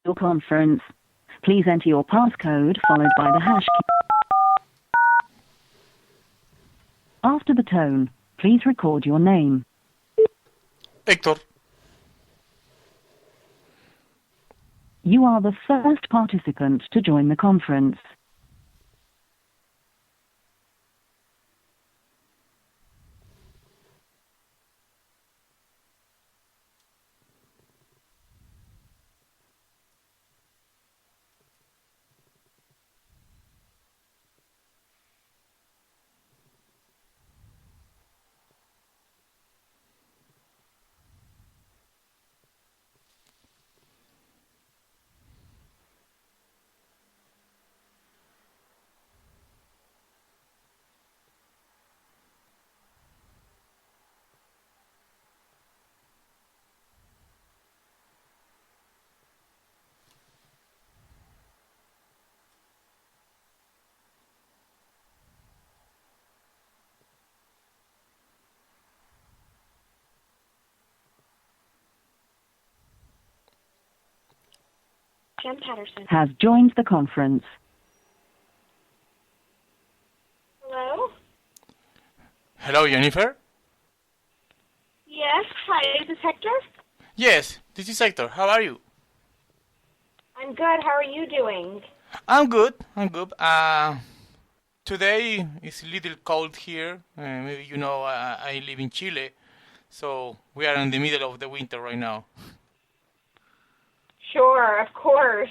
your conference. Please enter your passcode followed by the hash key. After the tone, please record your name. Héctor. You are the first participant to join the conference. Jen Patterson. Has joined the conference. Hello? Hello, Jennifer. Yes, hi, is this Hector? Yes, this is Héctor. How are you? I'm good, how are you doing? I'm good. Today it's a little cold here. Maybe you know I live in Chile, so we are in the middle of the winter right now. Sure, of course.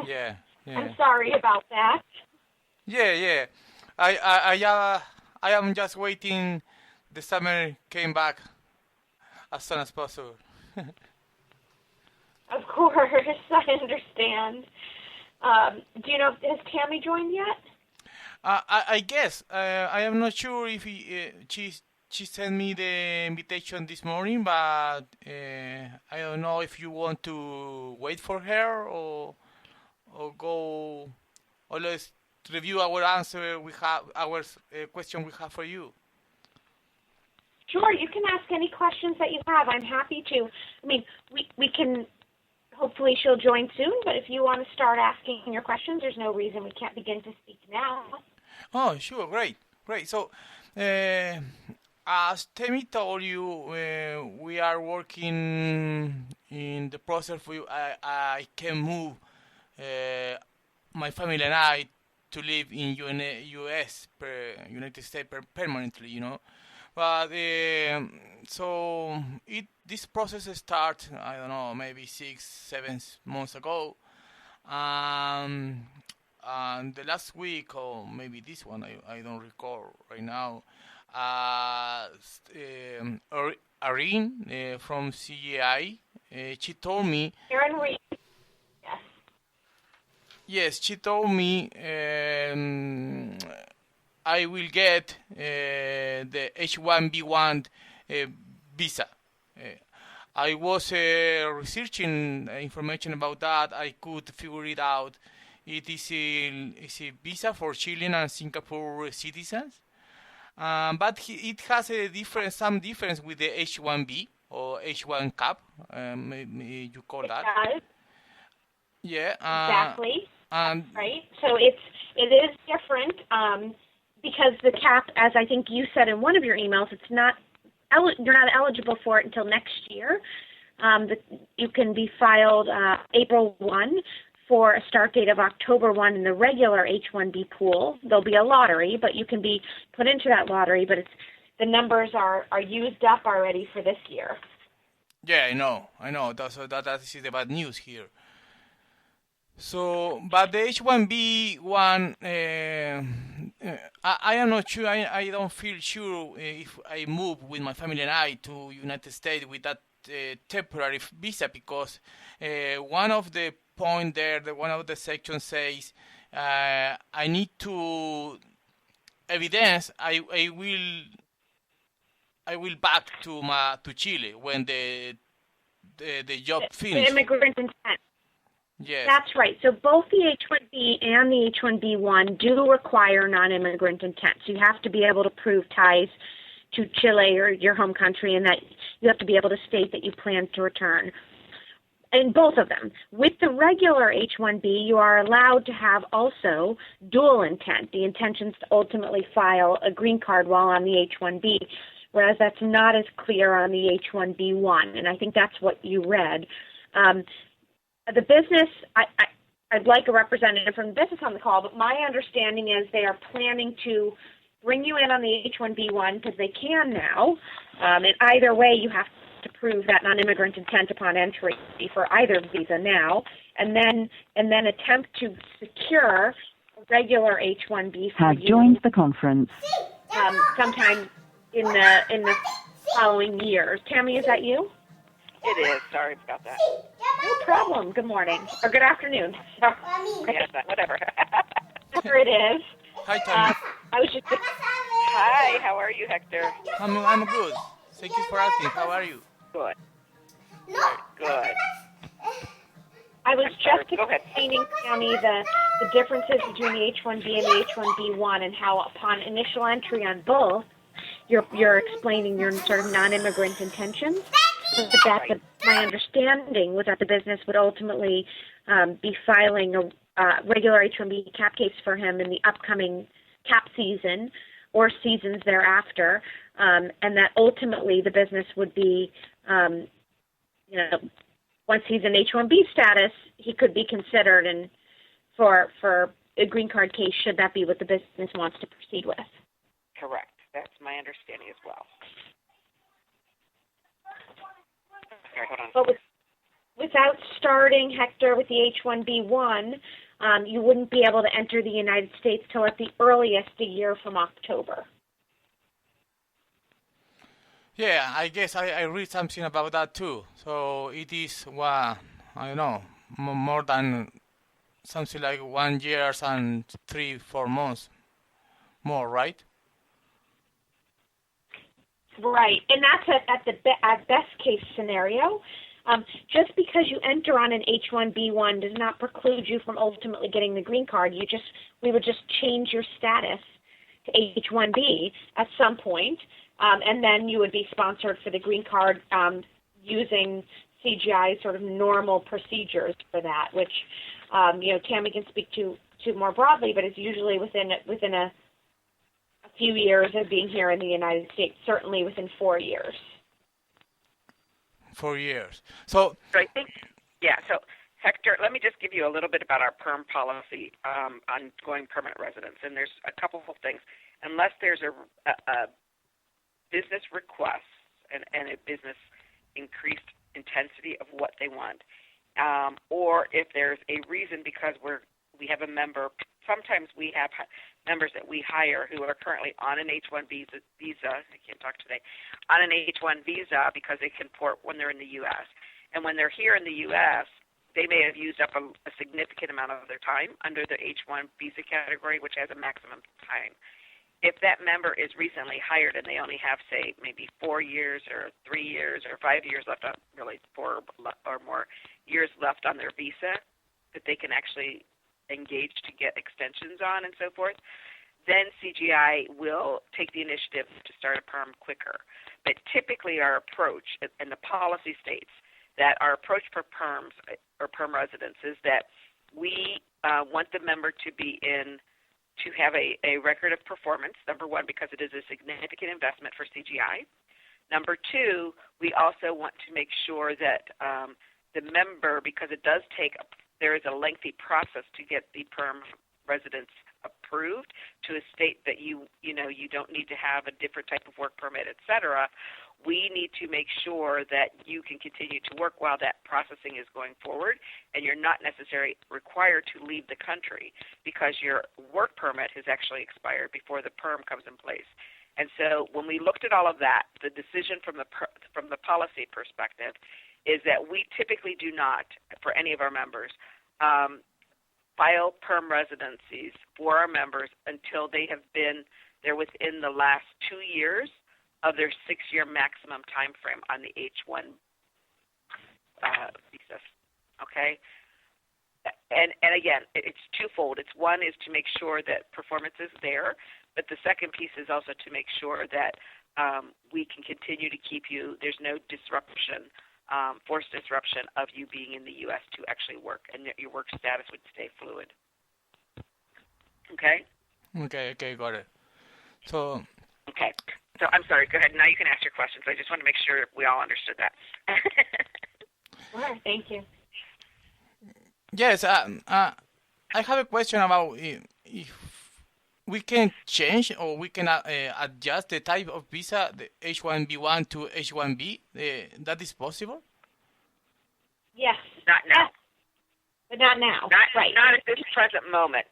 Yeah, yeah. I'm sorry about that. Yeah. I am just waiting. The summer came back as soon as possible. Of course, I understand. Do you know, has Tammy joined yet? I guess I am not sure if she sent me the invitation this morning, but I don't know if you want to wait for her or go or let's review our answer. We have our question we have for you. Sure, you can ask any questions that you have. I'm happy to. I mean, we can, hopefully she'll join soon, but if you want to start asking your questions, there's no reason we can't begin to speak now. Oh, sure, great. So, as Temi told you, we are working in the process for you. I can move my family and I to live in U.S. United States permanently, you know. But this process started, I don't know, maybe 6, 7 months ago. And the last week, or maybe this one, I don't recall right now, Irene from CGI, she told me. Erin Reed. Yes. Yes, she told me I will get the H-1B1 visa. I was researching information about that. I could figure it out. It is a visa for Chilean and Singapore citizens, but it has some difference with the H-1B or H-1 cap. Maybe you call that. It does. Yeah. Exactly. And right. So it is different because the cap, as I think you said in one of your emails, you're not eligible for it until next year. You can be filed April 1 for a start date of October 1 in the regular H-1B pool. There'll be a lottery, but you can be put into that lottery, but the numbers are used up already for this year. Yeah, I know. That is the bad news here. So, but the H-1B one, I am not sure. I don't feel sure if I move with my family and I to United States with that temporary visa, because one of the point there, one of the sections says I need to evidence I will back to Chile when the job finishes. The immigrant intent. Yes. That's right. So both the H-1B and the H-1B1 do require non-immigrant intent. So you have to be able to prove ties to Chile or your home country, and that you have to be able to state that you plan to return. in both of them. With the regular H-1B, you are allowed to have also dual intent, the intentions to ultimately file a green card while on the H-1B, whereas that's not as clear on the H-1B1, and I think that's what you read. The business, I'd like a representative from the business on the call, but my understanding is they are planning to bring you in on the H-1B1 because they can now, and either way you have to prove that non-immigrant intent upon entry for either visa now, and then attempt to secure a regular H-1B for Has you joined the conference. sometime in the following years. Tammy, is that you? It is. Sorry about that. No problem. Good morning or good afternoon. Yes, whatever. Whatever it is. Hi, Tommy. I was just. Hi, how are you, Hector? I'm good. Thank you for asking. How are you? Good. Good. I was just Go ahead. explaining, Tammy, the differences between the H-1B and the H-1B1 and how upon initial entry on both, you're explaining your sort of non-immigrant intentions. But that's my understanding was that the business would ultimately be filing a regular H-1B cap case for him in the upcoming cap season or seasons thereafter, and that ultimately the business would be, once he's in H-1B status, he could be considered and for a green card case should that be what the business wants to proceed with. Correct. That's my understanding as well. Okay, hold on. But without starting, Hector, with the H-1B1, you wouldn't be able to enter the United States till at the earliest a year from October. Yeah, I guess I read something about that too. So it is, I don't know, more than something like 1 year and 3-4 months more, right? Right, and that's at best case scenario. Just because you enter on an H-1B1 does not preclude you from ultimately getting the green card. We would just change your status to H-1B at some point, and then you would be sponsored for the green card using CGI's sort of normal procedures for that, which Tammy can speak to more broadly, but it's usually within a few years of being here in the United States, certainly within 4 years. 4 years. So I think, so Hector, let me just give you a little bit about our PERM policy on going permanent residence. And there's a couple of things. Unless there's a business request and a business increased intensity of what they want, or if there's a reason because we have a member. Sometimes we have members that we hire who are currently on an H-1 visa. I can't talk today. On an H-1 visa because they can port when they're in the U.S. And when they're here in the U.S., they may have used up a significant amount of their time under the H-1 visa category, which has a maximum time. If that member is recently hired and they only have, say, maybe 4 years or 3 years or 5 years left on, really 4 or more years left on their visa, that they can actually engage to get extensions on and so forth, then CGI will take the initiative to start a perm quicker. But typically our approach, and the policy states that our approach for perms or perm residents is that we want the member to have a record of performance, number one, because it is a significant investment for CGI. Number two, we also want to make sure that the member, because it does take there is a lengthy process to get the perm residence approved to a state that you don't need to have a different type of work permit, et cetera. We need to make sure that you can continue to work while that processing is going forward, and you're not necessarily required to leave the country because your work permit has actually expired before the perm comes in place. And so when we looked at all of that, the decision from the policy perspective is that we typically do not, for any of our members, file perm residencies for our members until they have been there within the last 2 years of their 6-year maximum time frame on the H-1 visa. Okay? And again, it's twofold. It's one is to make sure that performance is there, but the second piece is also to make sure that we can continue to keep you, there's no disruption forced disruption of you being in the U.S. to actually work, and your work status would stay fluid. Okay? Okay, got it. So, Okay. So I'm sorry, go ahead. Now you can ask your questions. I just want to make sure we all understood that. Sure, thank you. yes, I have a question about if we can change or we can adjust the type of visa, the H-1B1 to H-1B. That is possible? Yes. Not now. But not now. Right. Not at this present moment.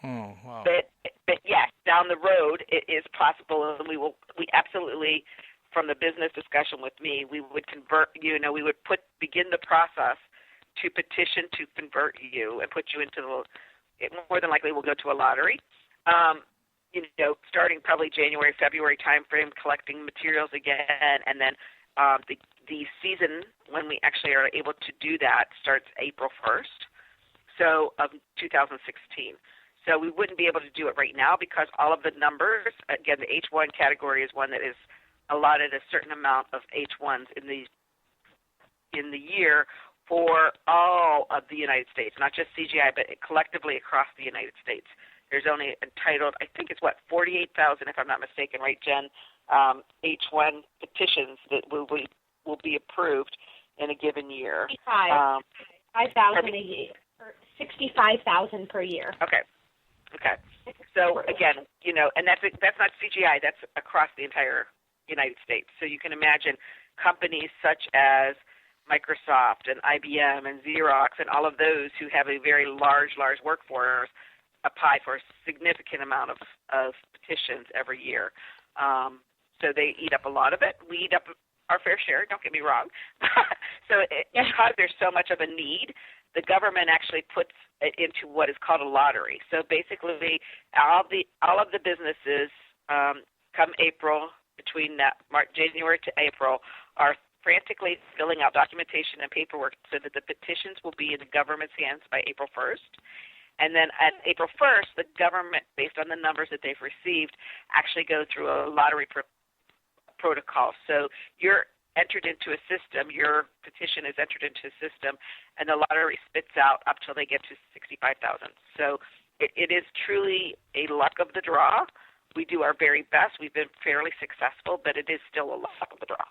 Oh, wow. But yes, down the road it is possible, and we absolutely, from the business discussion with me, we would convert you. We would begin the process to petition to convert you and put you into it more than likely will go to a lottery. Starting probably January, February timeframe, collecting materials again, and then the season when we actually are able to do that starts April 1st, of 2016. So we wouldn't be able to do it right now because all of the numbers, again, the H1 category is one that is allotted a certain amount of H1s in the year for all of the United States, not just CGI, but collectively across the United States. There's only entitled, I think it's 48,000, if I'm not mistaken, right, Jen? H1 petitions that will be approved in a given year. 5,000 a year. 65,000 per year. Okay. So again, and that's not CGI. That's across the entire United States. So you can imagine companies such as Microsoft and IBM and Xerox and all of those who have a very large workforce apply for a significant amount of petitions every year. So they eat up a lot of it. We eat up our fair share. Don't get me wrong. So because there's so much of a need, the government actually puts it into what is called a lottery. So basically, all of the businesses come April, between January to April, are frantically filling out documentation and paperwork so that the petitions will be in the government's hands by April 1st. And then at April 1st, the government, based on the numbers that they've received, actually go through a lottery protocol. So you're entered into a system, your petition is entered into a system, and the lottery spits out up till they get to 65,000. So it is truly a luck of the draw. We do our very best. We've been fairly successful, but it is still a luck of the draw.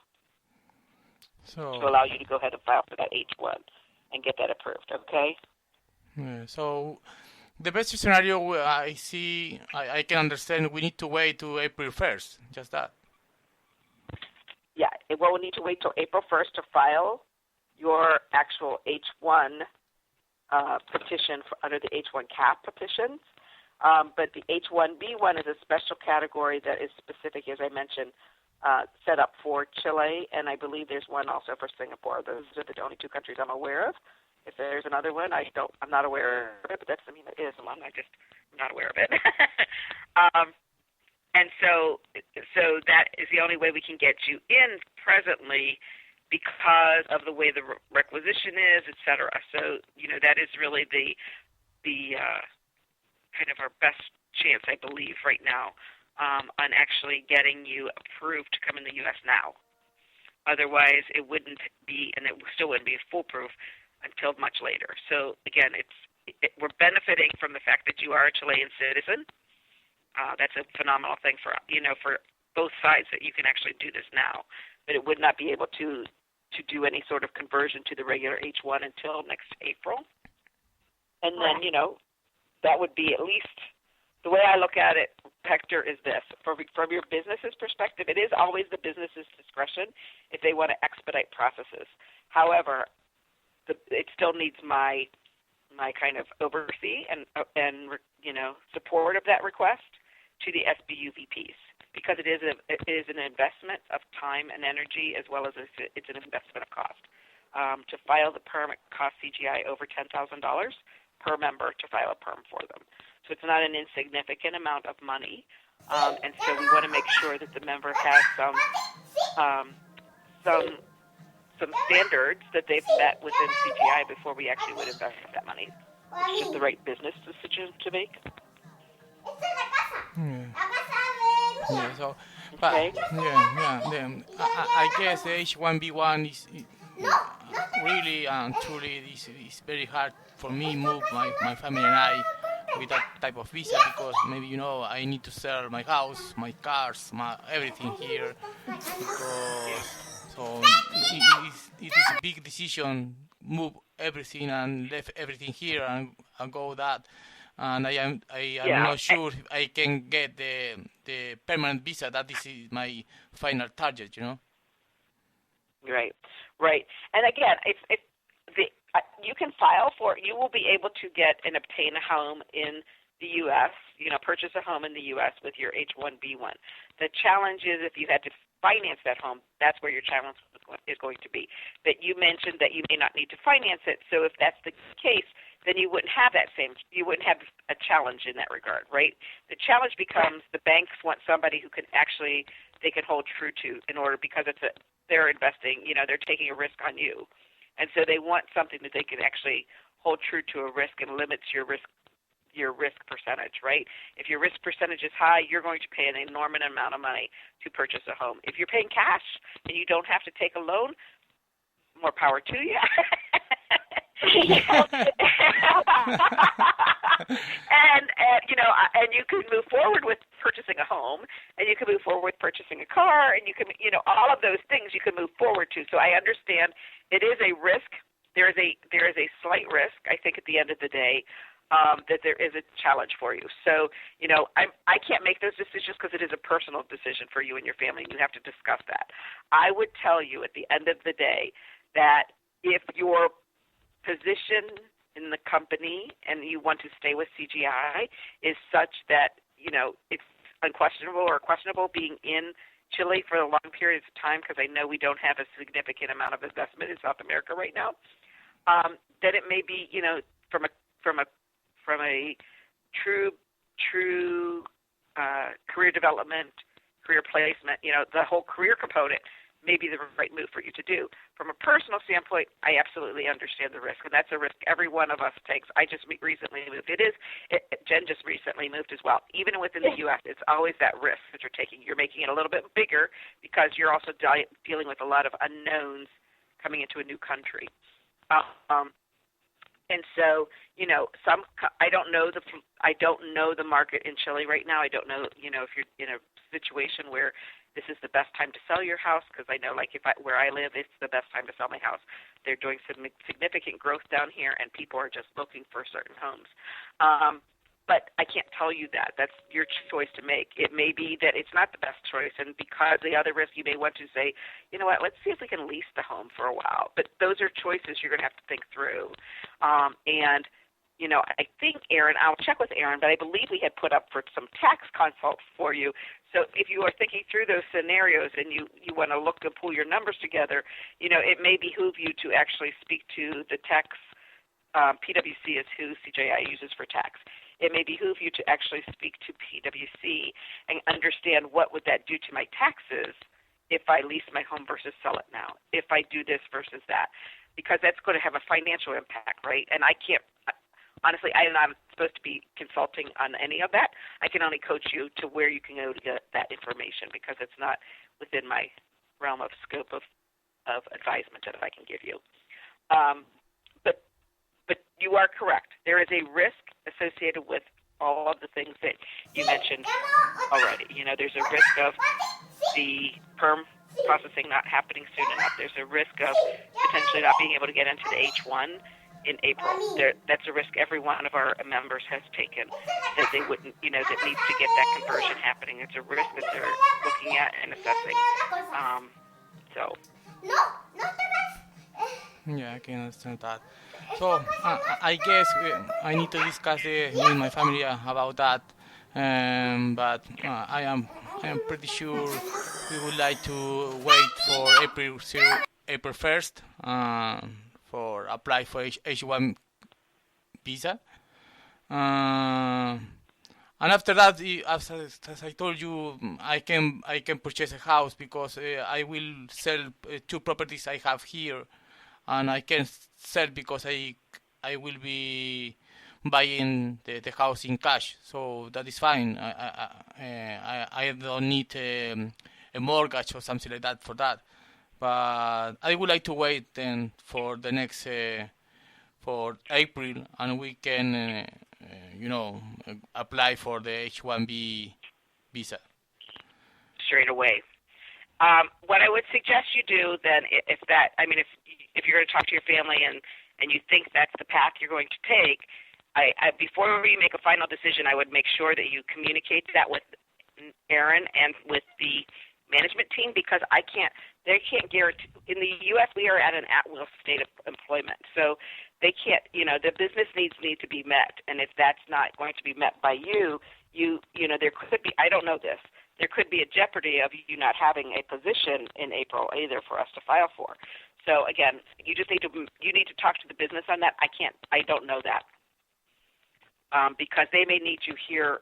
To allow you to go ahead and file for that H1 and get that approved, okay? So the best scenario I see, I can understand, we need to wait to April 1st, just that. Yeah, we'll need to wait till April 1st to file your actual H1 petition under the H1 cap petitions. But the H1B1 is a special category that is specific, as I mentioned, set up for Chile, and I believe there's one also for Singapore. Those are the only two countries I'm aware of. If there's another one, I'm not aware of it, but there is one. I'm not aware of it. And so that is the only way we can get you in presently because of the way the requisition is, et cetera. So, that is really the kind of our best chance, I believe, right now on actually getting you approved to come in the U.S. now. Otherwise, it wouldn't be, and it still wouldn't be foolproof until much later. So, again, we're benefiting from the fact that you are a Chilean citizen. That's a phenomenal thing for both sides that you can actually do this now. But it would not be able to do any sort of conversion to the regular H1 until next April. And then, that would be at least, the way I look at it, Hector, is this. From your business's perspective, it is always the business's discretion if they want to expedite processes. However, it still needs my kind of oversee and support of that request to the SBU VPs, because it is an investment of time and energy, as well as it's an investment of cost. To file the perm, it costs CGI over $10,000 per member to file a perm for them. So it's not an insignificant amount of money, and so we want to make sure that the member has some standards that they've met within CGI before we actually would invest that money. It's just the right business decision to make. Yeah, so, but Okay. I guess the H1B1 is really and truly is very hard for me move my family and I with that type of visa because maybe I need to sell my house, my cars, my everything here because it is a big decision move everything and leave everything here and go that and I am Yeah. not sure if I can get the permanent visa. That is my final target. Right, right. And again, if the you can file for, you will be able to get and obtain a home in the U.S. Purchase a home in the U.S. with your H-1B1. The challenge is if you had to finance that home, that's where your challenge is going to be. But you mentioned that you may not need to finance it, so if that's the case, then you wouldn't have you wouldn't have a challenge in that regard, right? The challenge becomes the banks want somebody who they can hold true to in order because they're investing, they're taking a risk on you. And so they want something that they can actually hold true to a risk and limits your risk percentage, right? If your risk percentage is high, you're going to pay an enormous amount of money to purchase a home. If you're paying cash and you don't have to take a loan, more power to you. and you can move forward with purchasing a home, and you can move forward with purchasing a car, and you can, all of those things you can move forward to. So I understand it is a risk. There is a slight risk, I think, at the end of the day, that there is a challenge for you. So, I can't make those decisions because it is a personal decision for you and your family, and you have to discuss that. I would tell you at the end of the day that if your position in the company and you want to stay with CGI is such that, it's unquestionable or questionable being in Chile for a long periods of time, because I know we don't have a significant amount of investment in South America right now, then it may be, from a true career development, career placement, the whole career component may be the right move for you to do. From a personal standpoint, I absolutely understand the risk, and that's a risk every one of us takes. I just recently moved. Jen just recently moved as well. Even within the U.S., it's always that risk that you're taking. You're making it a little bit bigger because you're also dealing with a lot of unknowns coming into a new country. And so, I don't know the market in Chile right now. I don't know, if you're in a situation where this is the best time to sell your house, because I know, where I live, it's the best time to sell my house. They're doing some significant growth down here, and people are just looking for certain homes. But I can't tell you that. That's your choice to make. It may be that it's not the best choice, and because the other risk, you may want to say, you know what, let's see if we can lease the home for a while. But those are choices you're going to have to think through. I think, Aaron, I'll check with Aaron, but I believe we had put up for some tax consults for you. So if you are thinking through those scenarios and you want to look to pull your numbers together, it may behoove you to actually speak to the tax. PwC is who CJI uses for tax. It may behoove you to actually speak to PwC and understand what would that do to my taxes if I lease my home versus sell it now, if I do this versus that, because that's going to have a financial impact, right? And I can't, honestly, I'm not supposed to be consulting on any of that. I can only coach you to where you can go to get that information because it's not within my realm of scope of advisement that I can give you. But you are correct. There is a risk associated with all of the things that you mentioned already. There's a risk of the perm processing not happening soon enough. There's a risk of potentially not being able to get into the H1 in April. That's a risk every one of our members has taken, that they wouldn't, that needs to get that conversion happening. It's a risk that they're looking at and assessing. Yeah, I can understand that. So I guess I need to discuss with my family about that. But I am pretty sure we would like to wait for April 1st for apply for H1 visa. And after that, as I told you, I can purchase a house because I will sell 2 properties I have here, and I can sell because I will be buying the house in cash, so that is fine. I don't need a mortgage or something like that for that. But I would like to wait then for the next for April, and we can apply for the H-1B visa. Straight away. What I would suggest you do then, if you're going to talk to your family and you think that's the path you're going to take, before you make a final decision, I would make sure that you communicate that with Aaron and with the management team, because they can't guarantee. In the U.S., we are at an at-will state of employment, so they can't. The business needs need to be met, and if that's not going to be met by you, there could be. I don't know this. There could be a jeopardy of you not having a position in April either for us to file for. So again, you need to talk to the business on that. I don't know that because they may need you here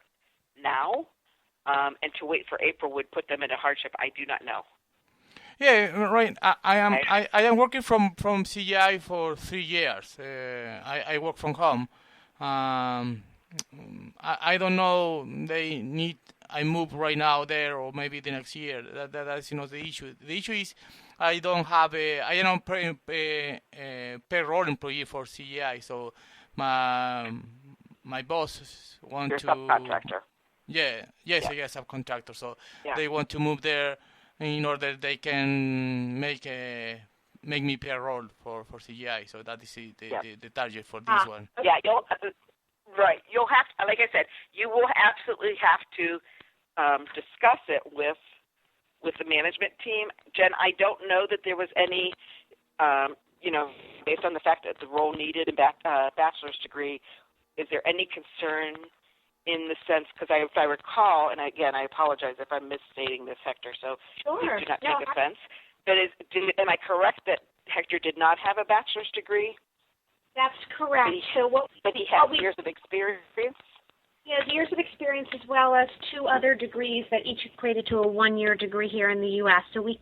now, and to wait for April would put them in a hardship. I do not know. Yeah, right. I am working from CGI for 3 years. I work from home. I don't know. They need. I move right now there, or maybe the next year. That's the issue. The issue is I don't have I am a payroll employee for CGI, so my boss want You're to. a subcontractor. Yeah. Yes, I guess subcontractor. So Yeah. they want to move there in order they can make me payroll for CGI. So that is the target for this one. Yeah, you'll have to, like I said, you will absolutely have to discuss it with the management team. Jen, I don't know that there was any, based on the fact that the role needed a bachelor's degree, is there any concern in the sense, because if I recall, and again, I apologize if I'm misstating this, Hector, so Sure. please do not take offense, but am I correct that Hector did not have a bachelor's degree? That's correct. But he has years of experience? He has years of experience as well as 2 other degrees that each equated to a 1-year degree here in the U.S. So we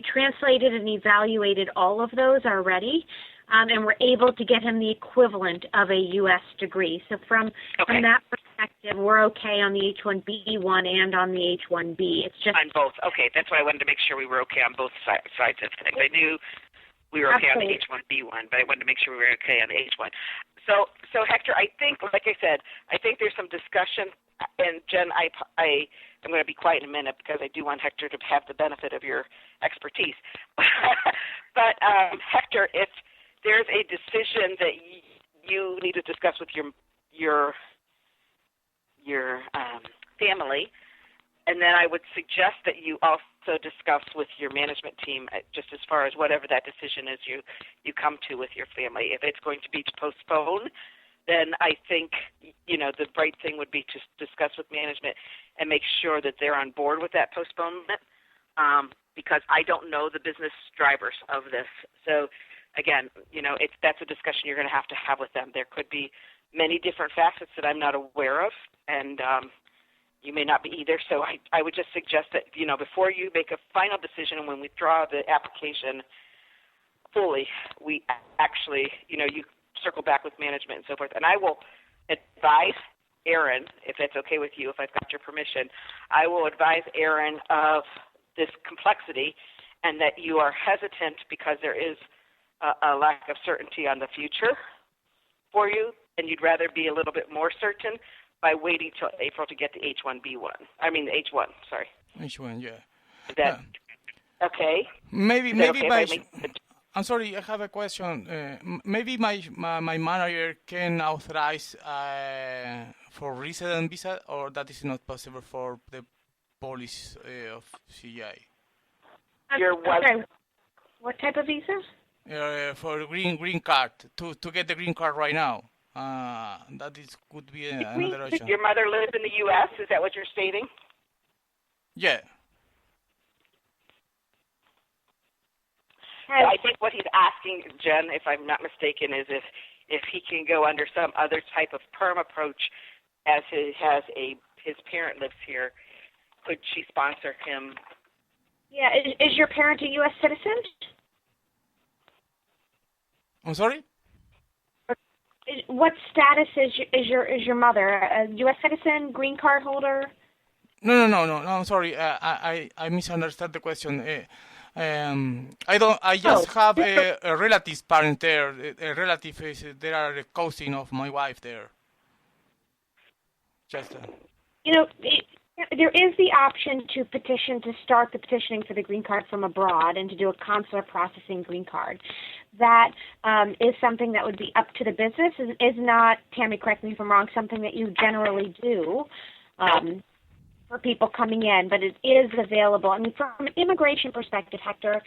translated and evaluated all of those already, and we're able to get him the equivalent of a U.S. degree. So from that perspective, we're okay on the H-1B1 and on the H-1B. It's just on both. Okay, that's why I wanted to make sure we were okay on both sides of things. I knew we were okay Absolutely. on the H-1B1, but I wanted to make sure we were okay on the H-1. So Hector, I think, like I said, I think there's some discussion, and Jen, I'm going to be quiet in a minute because I do want Hector to have the benefit of your expertise. But Hector, if there's a decision that you need to discuss with your family, and then I would suggest that you also discuss with your management team just as far as whatever that decision is you come to with your family. If it's going to be to postpone, then I think, the right thing would be to discuss with management and make sure that they're on board with that postponement, because I don't know the business drivers of this. So, again, that's a discussion you're going to have with them. There could be many different facets that I'm not aware of, and you may not be either. So I would just suggest that, before you make a final decision and when we withdraw the application fully, we actually, you circle back with management and so forth. And I will advise Aaron, if it's okay with you, if I've got your permission, I will advise Aaron of this complexity and that you are hesitant because there is a lack of certainty on the future for you, and you'd rather be a little bit more certain by waiting till April to get the H-1B1. I mean the H-1, sorry. H-1, yeah. Is that okay? Maybe okay I'm sorry, I have a question. Maybe my manager can authorize for resident visa, or that is not possible for the police of CGI? Okay. What type of visa? For green card, to get the green card right now. Could be another option. Your mother lives in the U.S., is that what you're stating? Yeah. I think what he's asking, Jen, if I'm not mistaken, is if he can go under some other type of perm approach, as his parent lives here, could she sponsor him? Yeah, is your parent a U.S. citizen? I'm sorry? What status is your mother? A U.S. citizen, green card holder? No. I'm sorry. I misunderstood the question. I don't. I just have a relative's parent there. A relative is there are a cousin of my wife there. Just. There is the option to petition to start the petitioning for the green card from abroad and to do a consular processing green card. That is something that would be up to the business. Is not, Tammy, correct me if I'm wrong, something that you generally do for people coming in, but it is available. I mean, from an immigration perspective, Hector,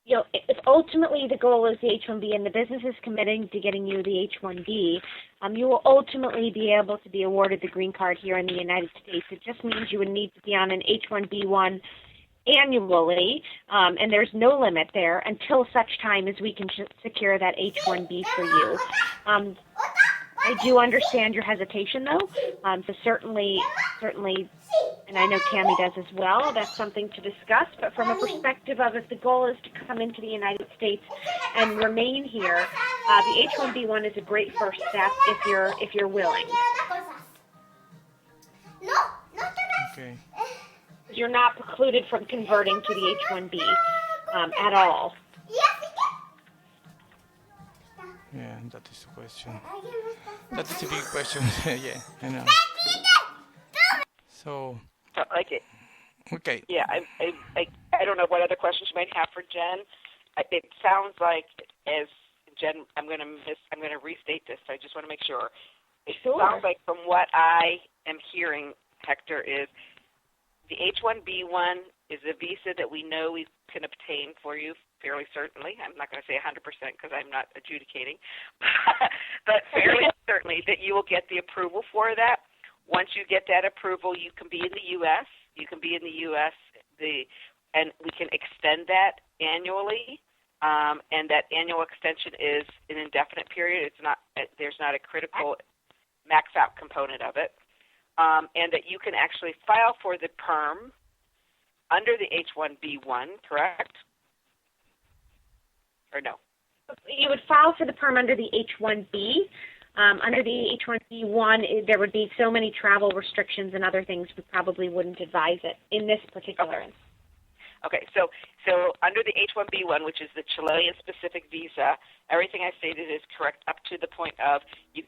if ultimately the goal is the H-1B and the business is committing to getting you the H-1B, you will ultimately be able to be awarded the green card here in the United States. It just means you would need to be on an H-1B1 annually, and there's no limit there until such time as we can secure that H-1B for you. I do understand your hesitation, though. So certainly, and I know Tammy does as well, that's something to discuss. But from a perspective of if the goal is to come into the United States and remain here, the H-1B1 is a great first step if you're willing. Okay. You're not precluded from converting to the H-1B at all. Yeah, that is the question. That is a big question. Yeah, I know. So. Like it. Okay. Yeah, I don't know what other questions you might have for Jen. It sounds like, as Jen, I'm going to restate this. So I just want to make sure. It sounds like from what I am hearing, Hector, is the H-1B1 is a visa that we know we can obtain for you fairly certainly. I'm not going to say 100% because I'm not adjudicating, but fairly certainly that you will get the approval for that. Once you get that approval, you can be in the U.S. And we can extend that annually, and that annual extension is an indefinite period. There's not a critical max out component of it, and that you can actually file for the perm under the H-1B1, correct? Or no? You would file for the perm under the H-1B. Under the H-1B1, there would be so many travel restrictions and other things we probably wouldn't advise it in this particular instance. Okay, so under the H-1B1, which is the Chilean-specific visa, everything I stated is correct up to the point of we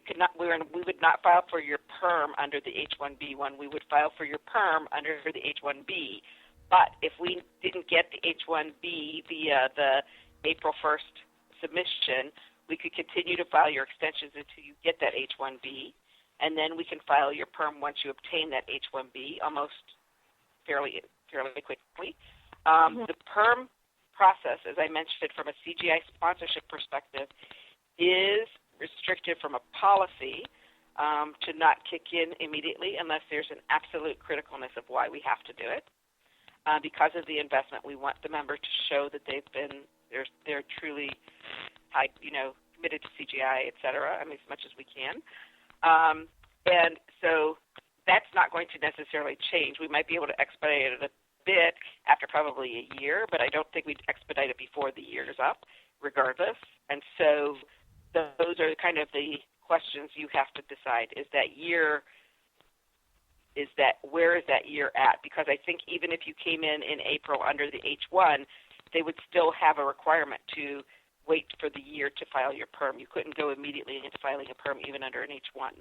would not file for your perm under the H-1B1. We would file for your perm under the H-1B. But if we didn't get the H-1B via the April 1st submission, we could continue to file your extensions until you get that H-1B, and then we can file your perm once you obtain that H-1B almost fairly quickly. The perm process, as I mentioned, from a CGI sponsorship perspective, is restricted from a policy to not kick in immediately unless there's an absolute criticalness of why we have to do it. Because of the investment, we want the member to show that they're truly committed to CGI, et cetera, as much as we can. And so that's not going to necessarily change. We might be able to expedite it a bit after probably a year, but I don't think we'd expedite it before the year is up, regardless. And so those are kind of the questions you have to decide. Where is that year at? Because I think even if you came in April under the H-1, they would still have a requirement to wait for the year to file your perm. You couldn't go immediately into filing a perm even under an H-1.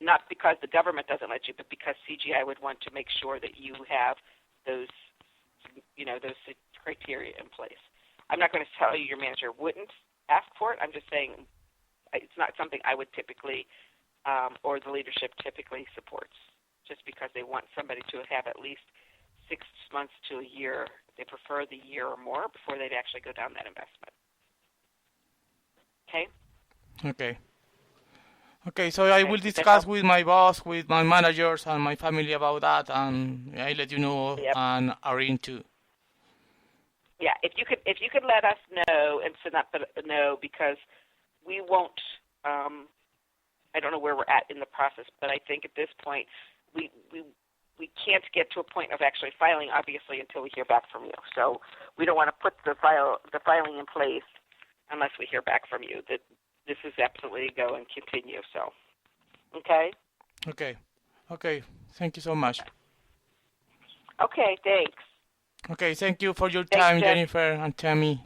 Not because the government doesn't let you, but because CGI would want to make sure that you have those criteria in place. I'm not going to tell you your manager wouldn't ask for it. I'm just saying it's not something I would typically or the leadership typically supports, just because they want somebody to have at least 6 months to a year. They prefer the year or more before they'd actually go down that investment. Okay, so I will discuss with my boss, with my managers, and my family about that, and I'll let you know and Irene too. Yeah, if you could let us know and send up a no, because we won't. I don't know where we're at in the process, but I think at this point we can't get to a point of actually filing, obviously, until we hear back from you. So we don't want to put the filing in place unless we hear back from you. That this is absolutely a go and continue. So, okay? Okay. Thank you so much. Okay, thanks. Okay, thank you for your Thanks, time, Jeff. Jennifer and Tammy.